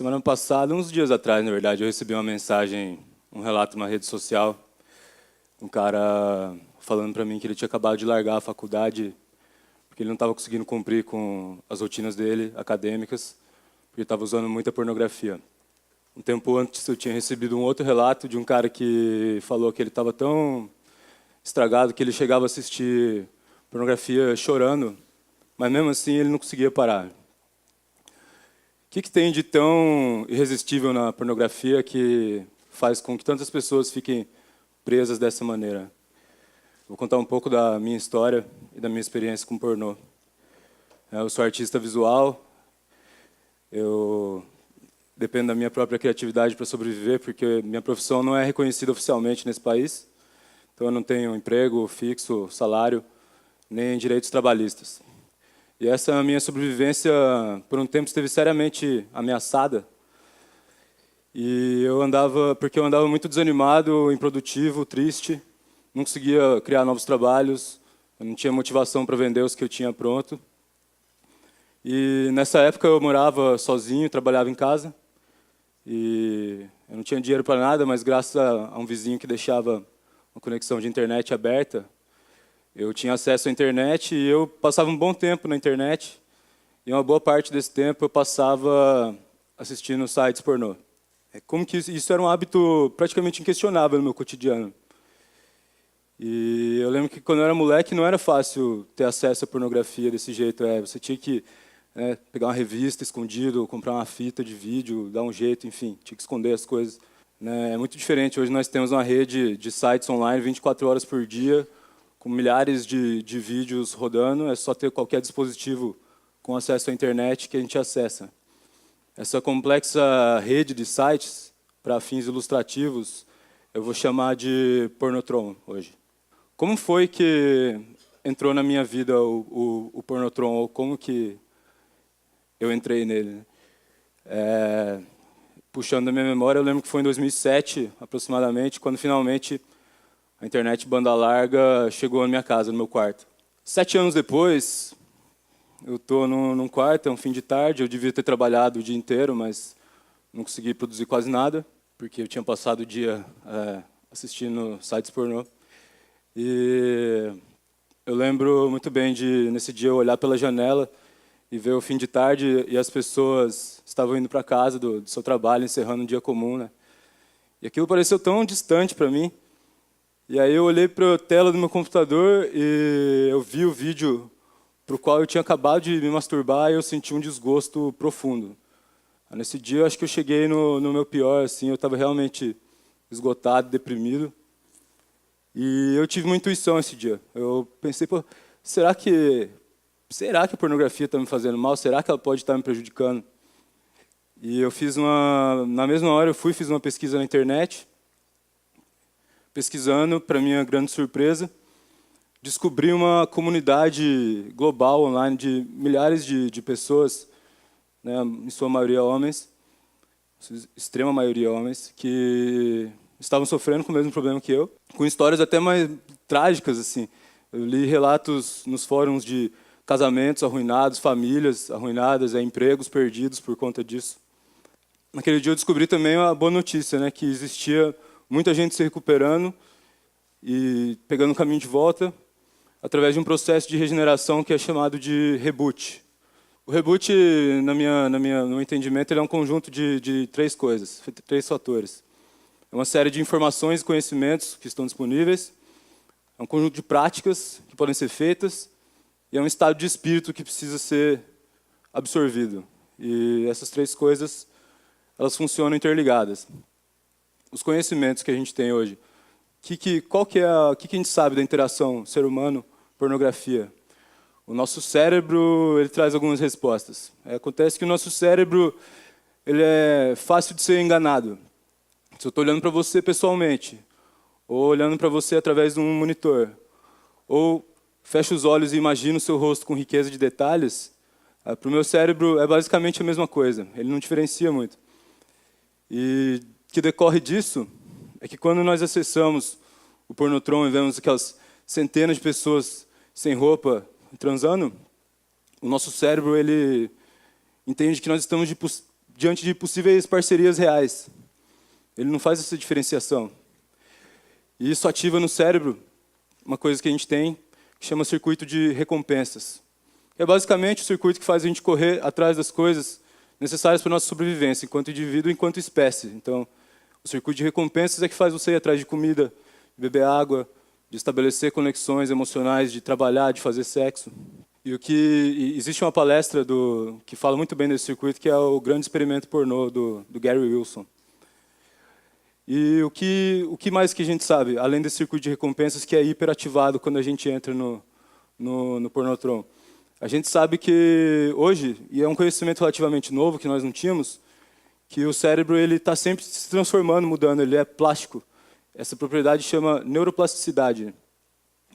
Semana passada, uns dias atrás, na verdade, eu recebi uma mensagem, um relato numa rede social, um cara falando para mim que ele tinha acabado de largar a faculdade porque ele não estava conseguindo cumprir com as rotinas dele, acadêmicas, porque estava usando muita pornografia. Um tempo antes, eu tinha recebido um outro relato de um cara que falou que ele estava tão estragado que ele chegava a assistir pornografia chorando, mas mesmo assim ele não conseguia parar. O que tem de tão irresistível na pornografia que faz com que tantas pessoas fiquem presas dessa maneira? Vou contar um pouco da minha história e da minha experiência com pornô. Eu sou artista visual, eu dependo da minha própria criatividade para sobreviver, porque minha profissão não é reconhecida oficialmente nesse país, então eu não tenho emprego fixo, salário, nem direitos trabalhistas. E essa minha sobrevivência, por um tempo, esteve seriamente ameaçada. E porque eu andava muito desanimado, improdutivo, triste, não conseguia criar novos trabalhos, eu não tinha motivação para vender os que eu tinha pronto. E nessa época eu morava sozinho, trabalhava em casa, e eu não tinha dinheiro para nada, mas graças a um vizinho que deixava uma conexão de internet aberta, eu tinha acesso à internet e eu passava um bom tempo na internet. E uma boa parte desse tempo eu passava assistindo sites pornô. Como que isso era um hábito praticamente inquestionável no meu cotidiano. E eu lembro que quando eu era moleque não era fácil ter acesso à pornografia desse jeito. Você tinha que pegar uma revista escondido, comprar uma fita de vídeo, dar um jeito, enfim, tinha que esconder as coisas. É muito diferente. Hoje nós temos uma rede de sites online 24 horas por dia, com milhares de vídeos rodando, é só ter qualquer dispositivo com acesso à internet que a gente acessa. Essa complexa rede de sites, para fins ilustrativos, eu vou chamar de Pornotron hoje. Como foi que entrou na minha vida o Pornotron, ou como que eu entrei nele? Puxando da minha memória, eu lembro que foi em 2007, aproximadamente, quando finalmente a internet banda larga chegou na minha casa, no meu quarto. 7 anos depois, eu estou num quarto, é um fim de tarde, eu devia ter trabalhado o dia inteiro, mas não consegui produzir quase nada, porque eu tinha passado o dia assistindo sites pornô. E eu lembro muito bem nesse dia, eu olhar pela janela e ver o fim de tarde e as pessoas estavam indo para casa do seu trabalho, encerrando um dia comum, né? E aquilo pareceu tão distante para mim. E aí eu olhei para a tela do meu computador e eu vi o vídeo para o qual eu tinha acabado de me masturbar e eu senti um desgosto profundo. Nesse dia eu acho que eu cheguei no meu pior, assim, eu estava realmente esgotado, deprimido. E eu tive uma intuição esse dia. Eu pensei, pô, será que a pornografia está me fazendo mal? Será que ela pode estar me prejudicando? E eu na mesma hora eu fiz uma pesquisa na internet. Pesquisando, para minha grande surpresa, descobri uma comunidade global online de milhares de pessoas, né, em sua maioria homens, extrema maioria homens, que estavam sofrendo com o mesmo problema que eu, com histórias até mais trágicas, assim. Eu li relatos nos fóruns de casamentos arruinados, famílias arruinadas, empregos perdidos por conta disso. Naquele dia eu descobri também uma boa notícia, né, que existia muita gente se recuperando e pegando o caminho de volta através de um processo de regeneração que é chamado de reboot. O reboot, no meu entendimento, ele é um conjunto de 3 coisas, 3 fatores. É uma série de informações e conhecimentos que estão disponíveis, é um conjunto de práticas que podem ser feitas e é um estado de espírito que precisa ser absorvido. E essas 3 coisas, elas funcionam interligadas. Os conhecimentos que a gente tem hoje, o que a gente sabe da interação ser humano-pornografia? O nosso cérebro ele traz algumas respostas. Acontece que o nosso cérebro ele é fácil de ser enganado. Se eu estou olhando para você pessoalmente, ou olhando para você através de um monitor, ou fecho os olhos e imagino o seu rosto com riqueza de detalhes, para o meu cérebro é basicamente a mesma coisa. Ele não diferencia muito. E o que decorre disso é que quando nós acessamos o Pornotron e vemos aquelas centenas de pessoas sem roupa transando, o nosso cérebro ele entende que nós estamos diante de possíveis parcerias reais. Ele não faz essa diferenciação. E isso ativa no cérebro uma coisa que a gente tem, que chama circuito de recompensas. É basicamente o circuito que faz a gente correr atrás das coisas necessárias para a nossa sobrevivência, enquanto indivíduo e enquanto espécie. Então, o circuito de recompensas é que faz você ir atrás de comida, de beber água, de estabelecer conexões emocionais, de trabalhar, de fazer sexo. E existe uma palestra que fala muito bem desse circuito, que é o Grande Experimento Pornô, do Gary Wilson. E o que mais que a gente sabe, além desse circuito de recompensas, que é hiperativado quando a gente entra no Pornotron? A gente sabe que hoje, e é um conhecimento relativamente novo, que nós não tínhamos, que o cérebro está sempre se transformando, mudando, ele é plástico. Essa propriedade chama neuroplasticidade.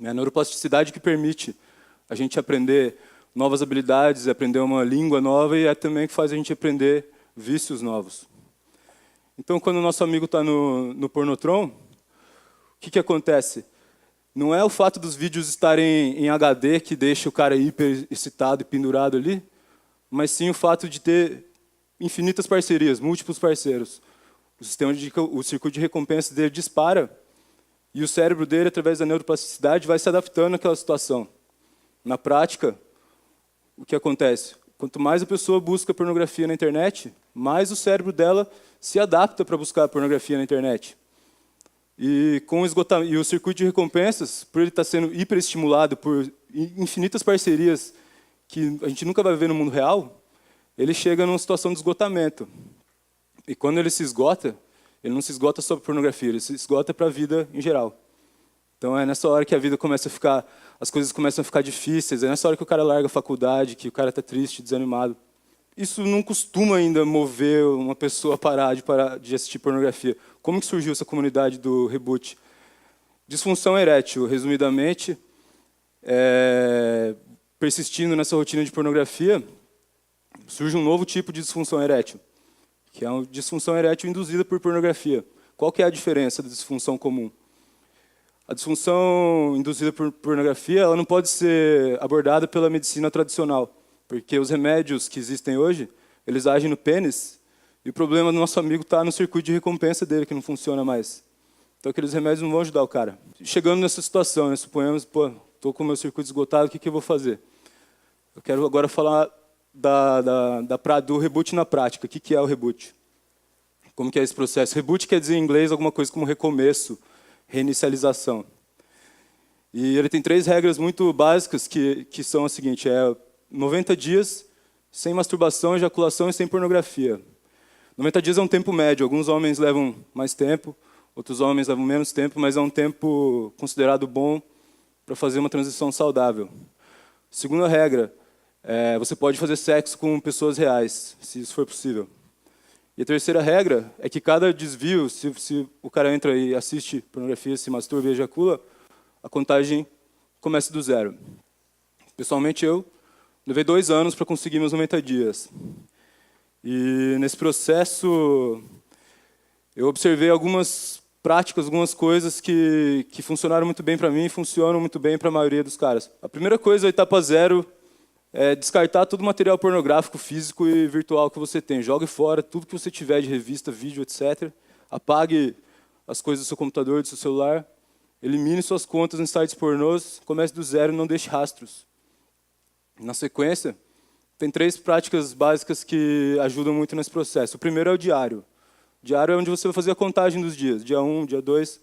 É a neuroplasticidade que permite a gente aprender novas habilidades, aprender uma língua nova, e é também que faz a gente aprender vícios novos. Então, quando o nosso amigo está no Pornotron, o que acontece? Não é o fato dos vídeos estarem em HD que deixa o cara hiper excitado e pendurado ali, mas sim o fato de ter infinitas parcerias, múltiplos parceiros. O circuito de recompensa dele dispara e o cérebro dele, através da neuroplasticidade, vai se adaptando àquela situação. Na prática, o que acontece? Quanto mais a pessoa busca pornografia na internet, mais o cérebro dela se adapta para buscar pornografia na internet. E o circuito de recompensas, por ele estar sendo hiperestimulado por infinitas parcerias que a gente nunca vai ver no mundo real, ele chega numa situação de esgotamento. E quando ele se esgota, ele não se esgota só para pornografia, ele se esgota para a vida em geral. Então é nessa hora que a vida começa a ficar, as coisas começam a ficar difíceis, é nessa hora que o cara larga a faculdade, que o cara está triste, desanimado. Isso não costuma ainda mover uma pessoa a parar de assistir pornografia. Como que surgiu essa comunidade do Reboot? Disfunção erétil, resumidamente, persistindo nessa rotina de pornografia, surge um novo tipo de disfunção erétil, que é uma disfunção erétil induzida por pornografia. Qual que é a diferença da disfunção comum? A disfunção induzida por pornografia, ela não pode ser abordada pela medicina tradicional, porque os remédios que existem hoje, eles agem no pênis, e o problema do nosso amigo está no circuito de recompensa dele, que não funciona mais. Então, aqueles remédios não vão ajudar o cara. Chegando nessa situação, suponhamos, estou com o meu circuito esgotado, o que eu vou fazer? Eu quero agora falar do reboot na prática. O que é o reboot? Como que é esse processo? Reboot quer dizer em inglês alguma coisa como recomeço, reinicialização. E ele tem 3 regras muito básicas que são a seguinte: 90 dias sem masturbação, ejaculação e sem pornografia. 90 dias é um tempo médio. Alguns homens levam mais tempo, outros homens levam menos tempo, mas é um tempo considerado bom para fazer uma transição saudável. Segunda regra, você pode fazer sexo com pessoas reais, se isso for possível. E a terceira regra é que cada desvio, se o cara entra e assiste pornografia, se masturba e ejacula, a contagem começa do zero. Pessoalmente, eu levei 2 anos para conseguir meus 90 dias. E nesse processo, eu observei algumas práticas, algumas coisas que funcionaram muito bem para mim e funcionam muito bem para a maioria dos caras. A primeira coisa, a etapa 0, é descartar todo o material pornográfico, físico e virtual que você tem. Jogue fora tudo que você tiver de revista, vídeo, etc. Apague as coisas do seu computador, do seu celular. Elimine suas contas em sites pornôs. Comece do zero e não deixe rastros. Na sequência, tem 3 práticas básicas que ajudam muito nesse processo. O primeiro é o diário. O diário é onde você vai fazer a contagem dos dias. Dia 1, dia 2.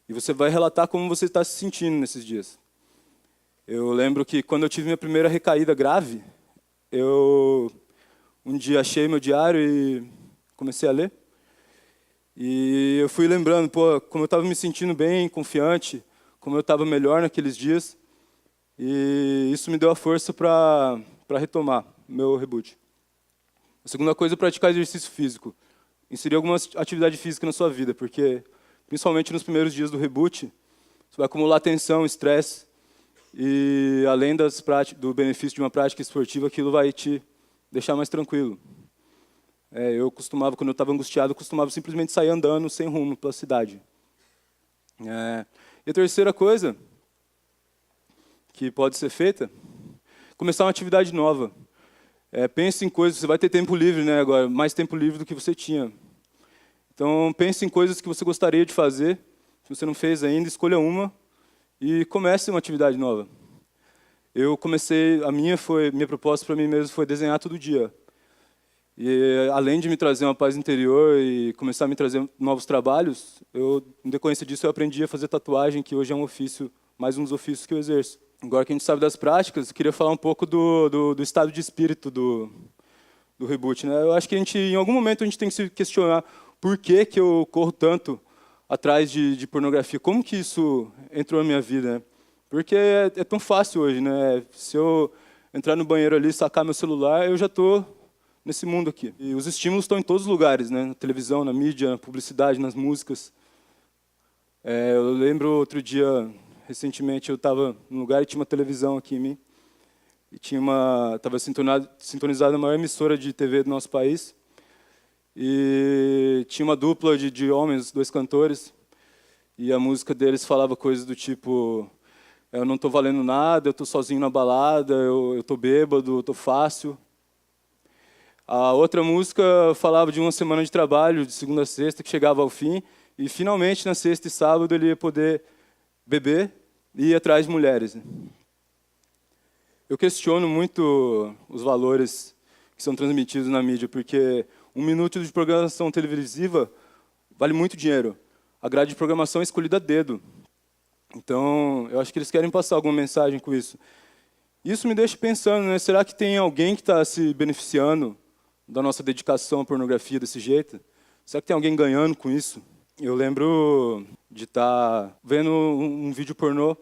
E você vai relatar como você está se sentindo nesses dias. Eu lembro que quando eu tive minha primeira recaída grave, eu um dia achei meu diário e comecei a ler. E eu fui lembrando, como eu estava me sentindo bem, confiante, como eu estava melhor naqueles dias. E isso me deu a força para retomar meu reboot. A segunda coisa é praticar exercício físico. Inserir alguma atividade física na sua vida, porque, principalmente nos primeiros dias do reboot, você vai acumular tensão, estresse, e além do benefício de uma prática esportiva, aquilo vai te deixar mais tranquilo. Eu costumava, quando eu estava angustiado, eu costumava simplesmente sair andando sem rumo pela cidade. E a terceira coisa que pode ser feita, começar uma atividade nova. Pense em coisas, você vai ter tempo livre, né, agora, mais tempo livre do que você tinha. Então, pense em coisas que você gostaria de fazer. Se você não fez ainda, escolha uma e comece uma atividade nova. Eu comecei, minha proposta para mim mesmo foi desenhar todo dia. E além de me trazer uma paz interior e começar a me trazer novos trabalhos, em decorrência disso, eu aprendi a fazer tatuagem, que hoje é um ofício, mais um dos ofícios que eu exerço. Agora que a gente sabe das práticas, eu queria falar um pouco do estado de espírito do Reboot, né? Eu acho que em algum momento a gente tem que se questionar por que eu corro tanto atrás de pornografia, como que isso entrou na minha vida, né? Porque é tão fácil hoje, né? Se eu entrar no banheiro ali, sacar meu celular, eu já estou nesse mundo aqui. E os estímulos estão em todos os lugares, né? Na televisão, na mídia, na publicidade, nas músicas. Eu lembro outro dia, recentemente, eu estava num lugar e tinha uma televisão aqui em mim. E estava sintonizada a maior emissora de TV do nosso país. E tinha uma dupla de homens, 2 cantores. E a música deles falava coisas do tipo: eu não estou valendo nada, eu estou sozinho na balada, eu estou bêbado, eu estou fácil. A outra música falava de uma semana de trabalho, de segunda a sexta, que chegava ao fim, e finalmente na sexta e sábado ele ia poder beber e ir atrás de mulheres. Eu questiono muito os valores que são transmitidos na mídia, porque 1 minuto de programação televisiva vale muito dinheiro. A grade de programação é escolhida a dedo. Então, eu acho que eles querem passar alguma mensagem com isso. Isso me deixa pensando, né? Será que tem alguém que está se beneficiando da nossa dedicação à pornografia desse jeito? Será que tem alguém ganhando com isso? Eu lembro de estar vendo um vídeo pornô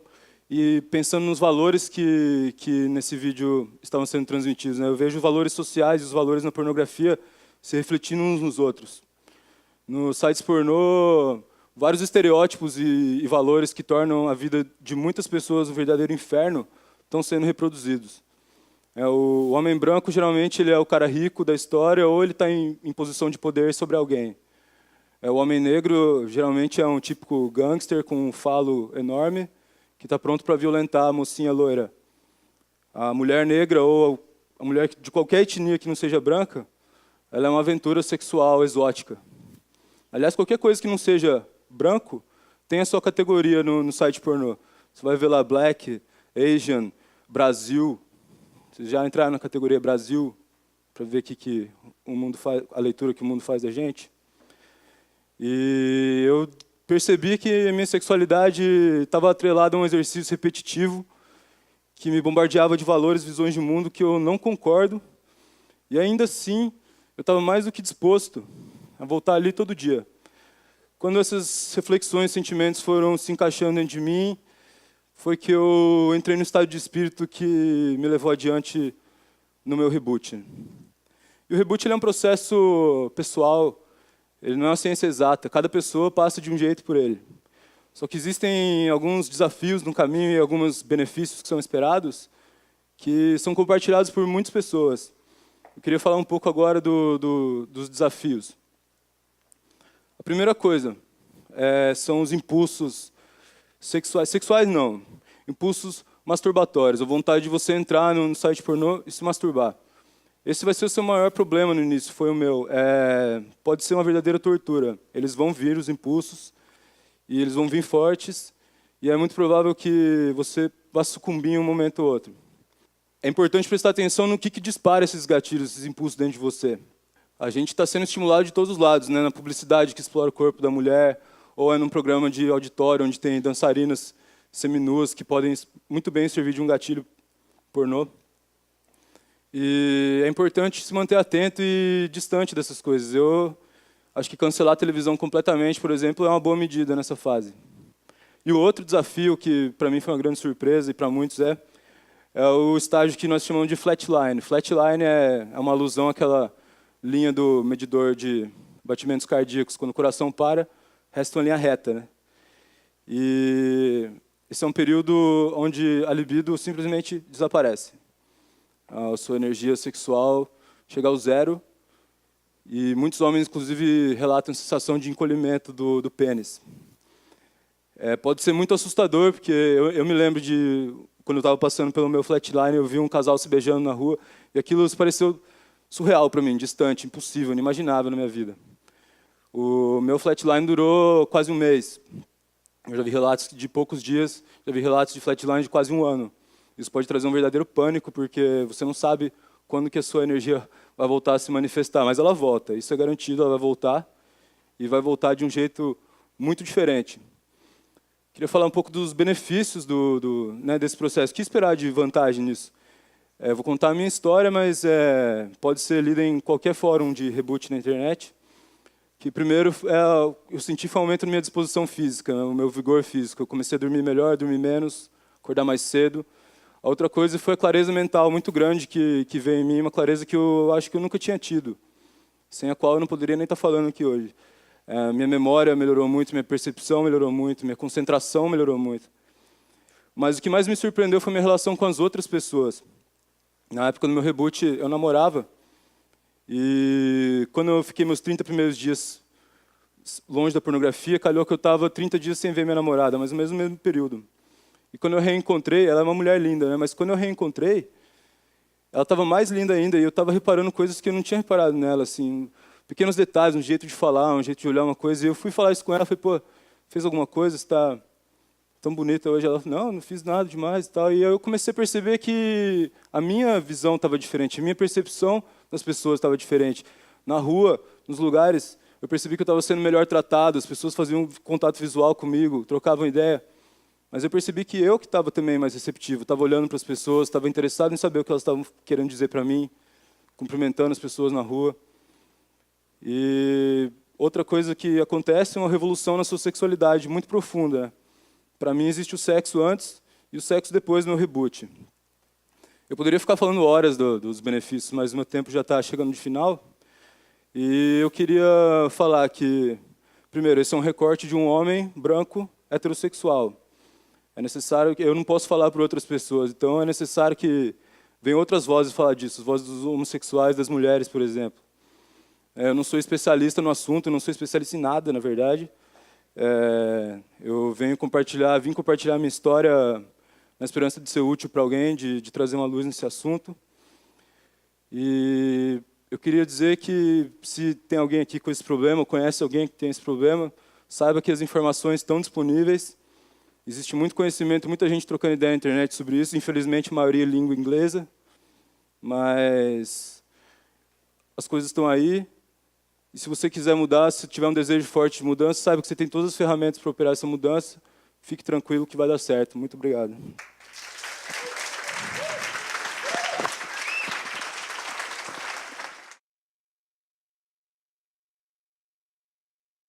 e pensando nos valores que nesse vídeo estavam sendo transmitidos, né? Eu vejo os valores sociais e os valores na pornografia se refletindo uns nos outros. Nos sites pornô, vários estereótipos e valores que tornam a vida de muitas pessoas um verdadeiro inferno estão sendo reproduzidos. O homem branco, geralmente, ele é o cara rico da história ou ele está em posição de poder sobre alguém. O homem negro, geralmente, é um típico gangster com um falo enorme que está pronto para violentar a mocinha loira. A mulher negra ou a mulher de qualquer etnia que não seja branca, ela é uma aventura sexual exótica. Aliás, qualquer coisa que não seja branco tem a sua categoria no site pornô. Você vai ver lá Black, Asian, Brasil. Vocês já entraram na categoria Brasil para ver que o mundo faz, a leitura que o mundo faz da gente? E eu percebi que a minha sexualidade estava atrelada a um exercício repetitivo que me bombardeava de valores, visões de mundo que eu não concordo. E ainda assim, eu estava mais do que disposto a voltar ali todo dia. Quando essas reflexões, sentimentos foram se encaixando dentro de mim, foi que eu entrei no estado de espírito que me levou adiante no meu reboot. E o reboot ele é um processo pessoal, ele não é uma ciência exata, cada pessoa passa de um jeito por ele. Só que existem alguns desafios no caminho e alguns benefícios que são esperados que são compartilhados por muitas pessoas. Eu queria falar um pouco agora dos desafios. A primeira coisa são os impulsos sexuais. Sexuais não, impulsos masturbatórios, a vontade de você entrar no site pornô e se masturbar. Esse vai ser o seu maior problema no início, foi o meu. Pode ser uma verdadeira tortura. Eles vão vir, os impulsos, e eles vão vir fortes, e é muito provável que você vá sucumbir em um momento ou outro. É importante prestar atenção no que dispara esses gatilhos, esses impulsos dentro de você. A gente está sendo estimulado de todos os lados, né? Na publicidade que explora o corpo da mulher, ou num programa de auditório onde tem dançarinas seminuas que podem muito bem servir de um gatilho pornô. E é importante se manter atento e distante dessas coisas. Eu acho que cancelar a televisão completamente, por exemplo, é uma boa medida nessa fase. E o outro desafio, que para mim foi uma grande surpresa e para muitos é o estágio que nós chamamos de flatline. Flatline é uma alusão àquela linha do medidor de batimentos cardíacos. Quando o coração para, resta uma linha reta, né? E esse é um período onde a libido simplesmente desaparece. A sua energia sexual chega ao zero. E muitos homens, inclusive, relatam a sensação de encolhimento do pênis. Pode ser muito assustador, porque eu me lembro de quando eu estava passando pelo meu flatline, eu vi um casal se beijando na rua, e aquilo pareceu surreal para mim, distante, impossível, inimaginável na minha vida. O meu flatline durou quase um mês. Eu já vi relatos de poucos dias, já vi relatos de flatline de quase um ano. Isso pode trazer um verdadeiro pânico, porque você não sabe quando que a sua energia vai voltar a se manifestar, mas ela volta, isso é garantido, ela vai voltar, e vai voltar de um jeito muito diferente. Queria falar um pouco dos benefícios desse processo. O que esperar de vantagem nisso? Vou contar a minha história, mas pode ser lida em qualquer fórum de reboot na internet. Que primeiro, eu senti um aumento na minha disposição física, no meu vigor físico. Eu comecei a dormir melhor, dormir menos, acordar mais cedo. A outra coisa foi a clareza mental muito grande que veio em mim, uma clareza que eu acho que eu nunca tinha tido, sem a qual eu não poderia nem estar falando aqui hoje. Minha memória melhorou muito, minha percepção melhorou muito, minha concentração melhorou muito. Mas o que mais me surpreendeu foi minha relação com as outras pessoas. Na época do meu reboot, eu namorava. E quando eu fiquei meus 30 primeiros dias longe da pornografia, calhou que eu estava 30 dias sem ver minha namorada, mas no mesmo período. E quando eu reencontrei, ela é uma mulher linda, né? Mas quando eu reencontrei, ela estava mais linda ainda, e eu estava reparando coisas que eu não tinha reparado nela, assim, pequenos detalhes, um jeito de falar, um jeito de olhar uma coisa. E eu fui falar isso com ela, falei, pô, fez alguma coisa? Você está tão bonita hoje. Ela falou, não fiz nada demais e tal. E aí eu comecei a perceber que a minha visão estava diferente, a minha percepção das pessoas estava diferente. Na rua, nos lugares, eu percebi que eu estava sendo melhor tratado, as pessoas faziam contato visual comigo, trocavam ideia. Mas eu percebi que eu que estava também mais receptivo, estava olhando para as pessoas, estava interessado em saber o que elas estavam querendo dizer para mim, cumprimentando as pessoas na rua. E outra coisa que acontece é uma revolução na sua sexualidade muito profunda. Para mim, existe o sexo antes e o sexo depois do meu reboot. Eu poderia ficar falando horas dos benefícios, mas o meu tempo já está chegando de final. E eu queria falar que, primeiro, esse é um recorte de um homem branco heterossexual. É necessário que eu não posso falar para outras pessoas, então é necessário que venham outras vozes falar disso, as vozes dos homossexuais, das mulheres, por exemplo. Eu não sou especialista no assunto, eu não sou especialista em nada, na verdade. Eu vim compartilhar a minha história na esperança de ser útil para alguém, de trazer uma luz nesse assunto. E eu queria dizer que, se tem alguém aqui com esse problema, ou conhece alguém que tem esse problema, saiba que as informações estão disponíveis. Existe muito conhecimento, muita gente trocando ideia na internet sobre isso. Infelizmente, a maioria é língua inglesa. Mas as coisas estão aí. E se você quiser mudar, se tiver um desejo forte de mudança, saiba que você tem todas as ferramentas para operar essa mudança. Fique tranquilo que vai dar certo. Muito obrigado.